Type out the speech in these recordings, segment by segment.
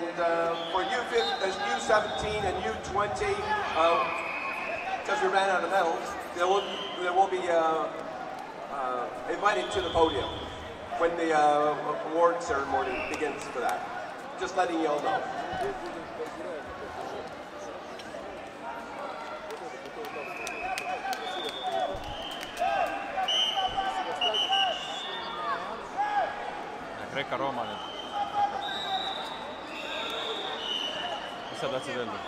And for U17 and U20, because we ran out of medals, there will be invited to the podium when the award ceremony begins for that. Just letting you all know. Kreeka-Rooma nüüd. Mis sa tahtsid öelda?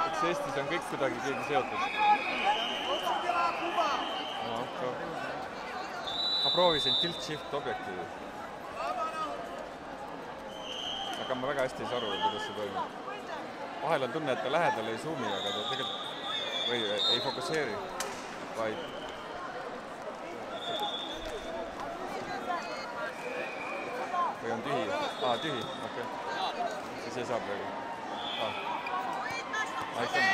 Eks Eestis on kõik kuidagi keegi seotud. Ma proovisin tilt-shift objektiivi. Aga ma väga hästi ei saa aru, kuidas see toimub. Vahel on tunne, et ta lähedal ei zoomi, aga ta tegelikult või ei fokusseeri, vaid või on tühi. Tühi, okei. Siis ei saa praegu. Aitäh.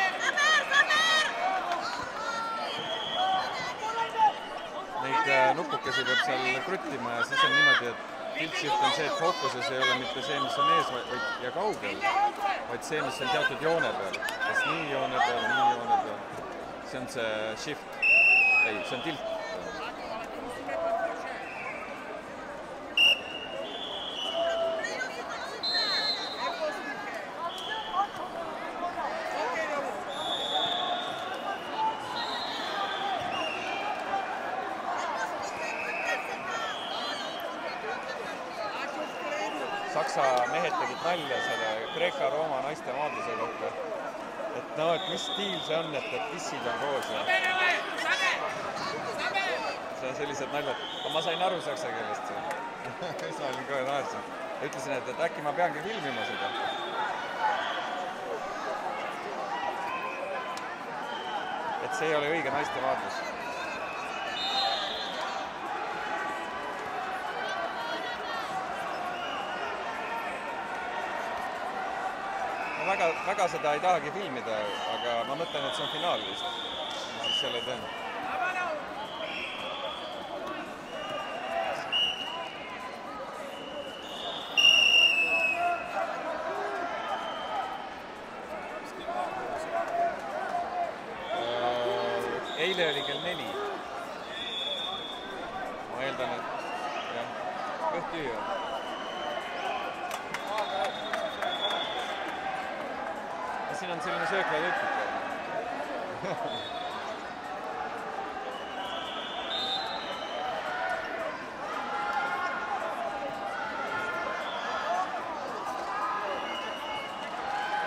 Neid nupukesi peab seal kruttima ja siis on niimoodi, et tilt-shift on see, et fookuses ei ole mitte see, mis on ees ja kaugel, vaid see, mis on teatud joone peal. Kas nii joone peal, nii joone peal. See on see shift. Ei, see on tilt. Saksa mehed tegid nalja selle Kreeka-Rooma naiste maadluse kohta. Et no, et mis stiil see on, et tissid on koos. See on sellised naljad. Aga ma sain aru saksa keelest. Siis ma olin kohe naersin. Ütlesin, et äkki ma peangi filmima seda. Et see ei ole õige naiste maadlus. Väga seda ei tahagi filmida, aga ma mõtlen, et see on finaal vist. Ma siis selle teen. Eile oli kell 4. Ma eeldan, et jah, kõht tühi on. Siin on selline sööklajutt.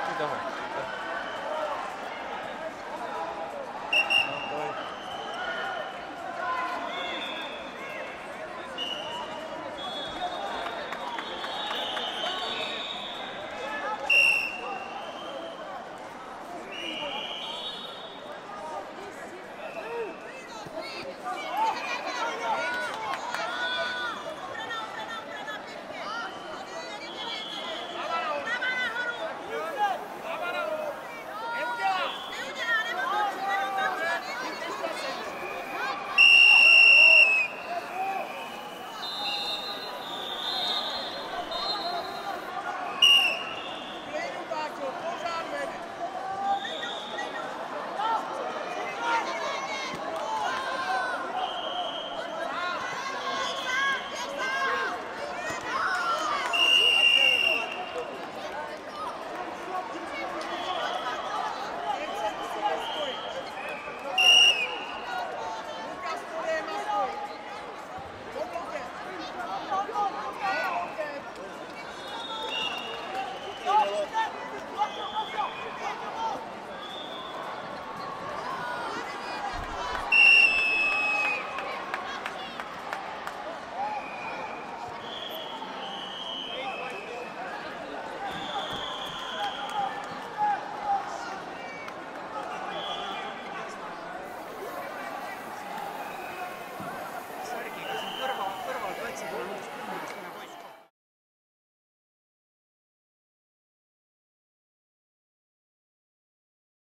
Ei taha.